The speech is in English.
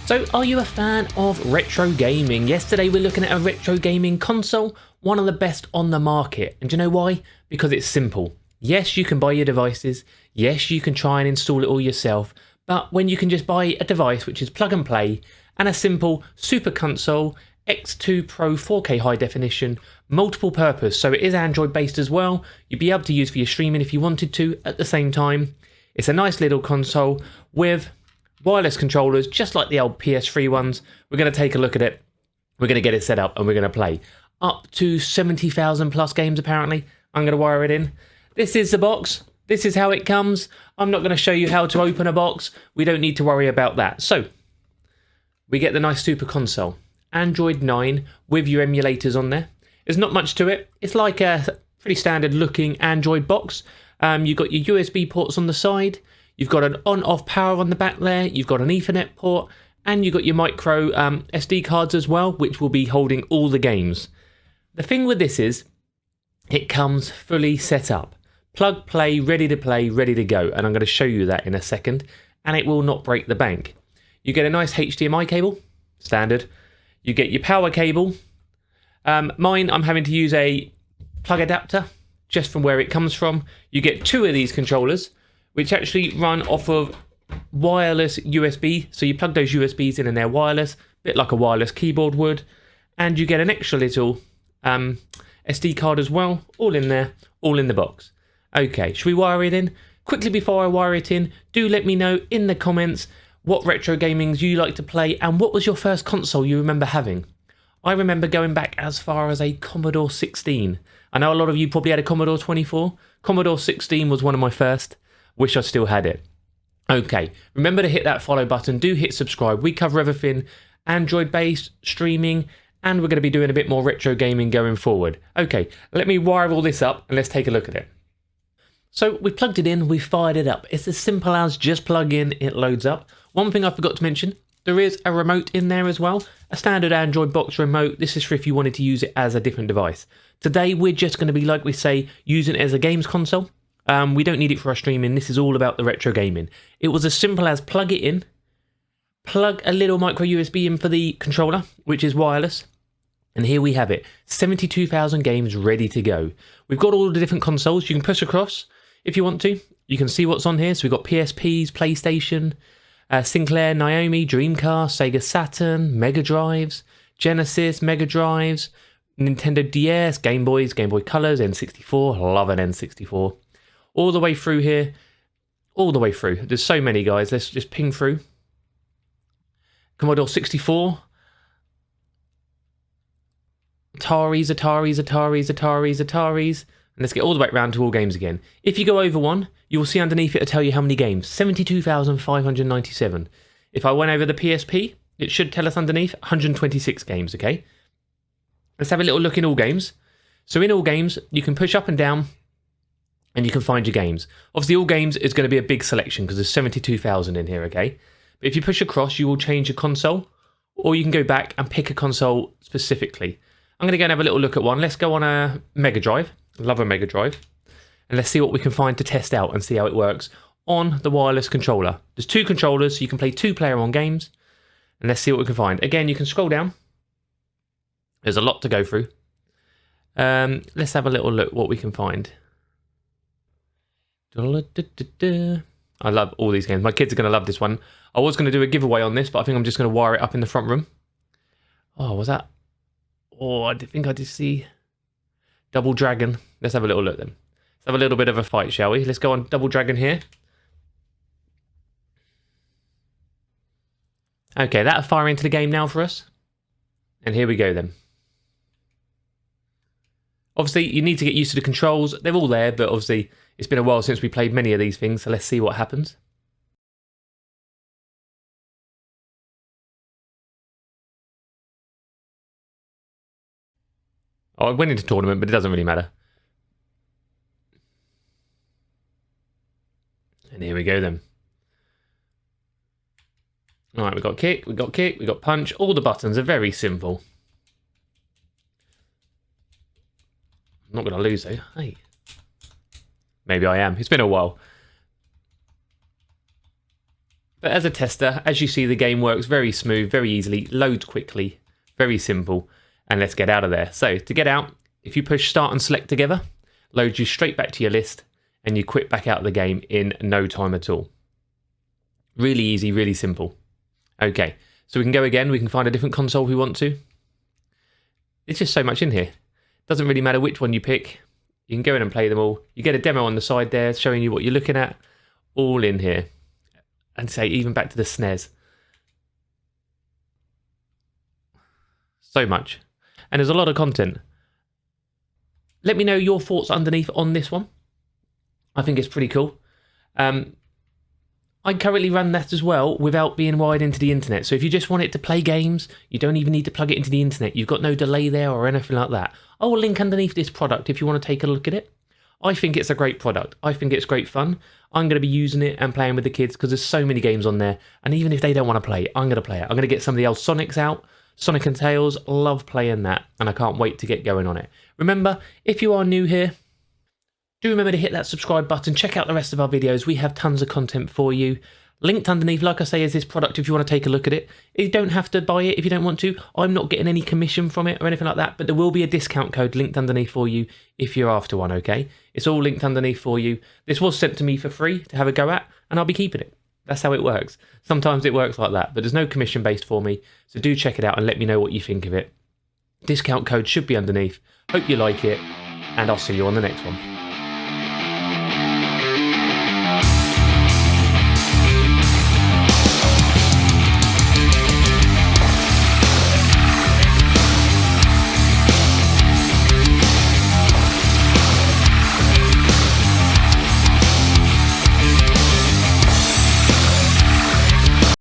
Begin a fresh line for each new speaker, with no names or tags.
So are you a fan of retro gaming? Yesterday we're looking at a retro gaming console, one of the best on the market. And do you know why? Because it's simple. Yes, you can buy your devices. Yes, you can try and install it all yourself. But when you can just buy a device which is plug and play and a simple super console, X2 Pro 4K high definition, multiple purpose, so it is Android based as well. You'd be able to use for your streaming if you wanted to at the same time. It's a nice little console with wireless controllers, just like the old PS3 ones. We're going to take a look at it. We're going to get it set up and we're going to play up to 70,000 plus games apparently. I'm going to wire it in. This is the box. This is how it comes. I'm not going to show you how to open a box. We don't need to worry about that. So we get the nice super console. Android 9 with your emulators on there. There's not much to it. It's like a pretty standard looking Android box. You've got your USB ports on the side. You've got an on-off power on the back there. You've got an Ethernet port. And you've got your micro SD cards as well, which will be holding all the games. The thing with this is, it comes fully set up. Plug, play, ready to go. And I'm going to show you that in a second. And it will not break the bank. You get a nice HDMI cable, standard. You get your power cable. Mine, I'm having to use a plug adapter, just from where it comes from. You get two of these controllers, which actually run off of wireless USB. So you plug those USBs in and they're wireless, a bit like a wireless keyboard would. And you get an extra little SD card as well, all in there, all in the box. Okay, should we wire it in? Quickly before I wire it in, do let me know in the comments what retro gamings you like to play and what was your first console you remember having. I remember going back as far as a Commodore 16. I know a lot of you probably had a Commodore 24. Commodore 16 was one of my first. Wish I still had it. Okay, remember to hit that follow button. Do hit subscribe. We cover everything Android-based, streaming, and we're going to be doing a bit more retro gaming going forward. Okay, let me wire all this up and let's take a look at it. So we plugged it in, we fired it up. It's as simple as just plug in, it loads up. One thing I forgot to mention, there is a remote in there as well. A standard Android box remote. This is for if you wanted to use it as a different device. Today we're just going to be, like we say, using it as a games console. We don't need it for our streaming. This is all about the retro gaming. It was as simple as plug it in, plug a little micro USB in for the controller, which is wireless. And here we have it. 72,000 games ready to go. We've got all the different consoles. You can push across if you want to. You can see what's on here. So we've got PSPs, PlayStation, Sinclair, Naomi, Dreamcast, Sega Saturn, Mega Drives, Genesis, Mega Drives, Nintendo DS, Game Boys, Game Boy Colors, N64. Love an N64. All the way through here. All the way through. There's so many, guys. Let's just ping through. Commodore 64. Ataris. And let's get all the way around to all games again. If you go over one, you will see underneath it to tell you how many games. 72,597. If I went over the PSP, it should tell us underneath 126 games, okay? Let's have a little look in all games. So in all games, you can push up and down and you can find your games. Obviously, all games is going to be a big selection because there's 72,000 in here, okay? But if you push across, you will change your console, or you can go back and pick a console specifically. I'm going to go and have a little look at one. Let's go on a Mega Drive. Love a Mega Drive. And let's see what we can find to test out and see how it works on the wireless controller. There's two controllers, so you can play two-player on games. And let's see what we can find. Again, you can scroll down. There's a lot to go through. Let's have a little look what we can find. I love all these games. My kids are going to love this one. I was going to do a giveaway on this, but I think I'm just going to wire it up in the front room. Oh, was that? Oh, I think I did see Double Dragon. Let's have a little look then. Let's have a little bit of a fight, shall we? Let's go on Double Dragon here. Okay, that'll fire into the game now for us. And here we go then. Obviously, you need to get used to the controls. They're all there, but obviously, it's been a while since we played many of these things, so let's see what happens. Oh, I went into tournament, but it doesn't really matter. And here we go then. All right, we've got kick, we've got punch. All the buttons are very simple. I'm not going to lose though. Hey. Maybe I am. It's been a while. But as a tester, as you see, the game works very smooth, very easily, loads quickly, very simple. And let's get out of there. So to get out, if you push start and select together, loads you straight back to your list, and you quit back out of the game in no time at all. Really easy, really simple. Okay, so we can go again. We can find a different console if we want to. It's just so much in here. Doesn't really matter which one you pick. You can go in and play them all. You get a demo on the side there showing you what you're looking at. All in here. And say even back to the SNES. So much. And there's a lot of content. Let me know your thoughts underneath on this one. I think it's pretty cool. I currently run that as well without being wired into the internet. So if you just want it to play games, you don't even need to plug it into the internet. You've got no delay there or anything like that. I will link underneath this product if you want to take a look at it. I think it's a great product. I think it's great fun. I'm going to be using it and playing with the kids because there's so many games on there. And even if they don't want to play it, I'm going to play it. I'm going to get some of the old Sonics out. Sonic and Tails, love playing that. And I can't wait to get going on it. Remember, if you are new here, do remember to hit that subscribe button. Check out the rest of our videos. We have tons of content for you. Linked underneath, like I say, is this product if you want to take a look at it. You don't have to buy it if you don't want to. I'm not getting any commission from it or anything like that, but there will be a discount code linked underneath for you if you're after one, okay? It's all linked underneath for you. This was sent to me for free to have a go at, and I'll be keeping it. That's how it works. Sometimes it works like that, but there's no commission based for me, so do check it out and let me know what you think of it. Discount code should be underneath. Hope you like it, and I'll see you on the next one.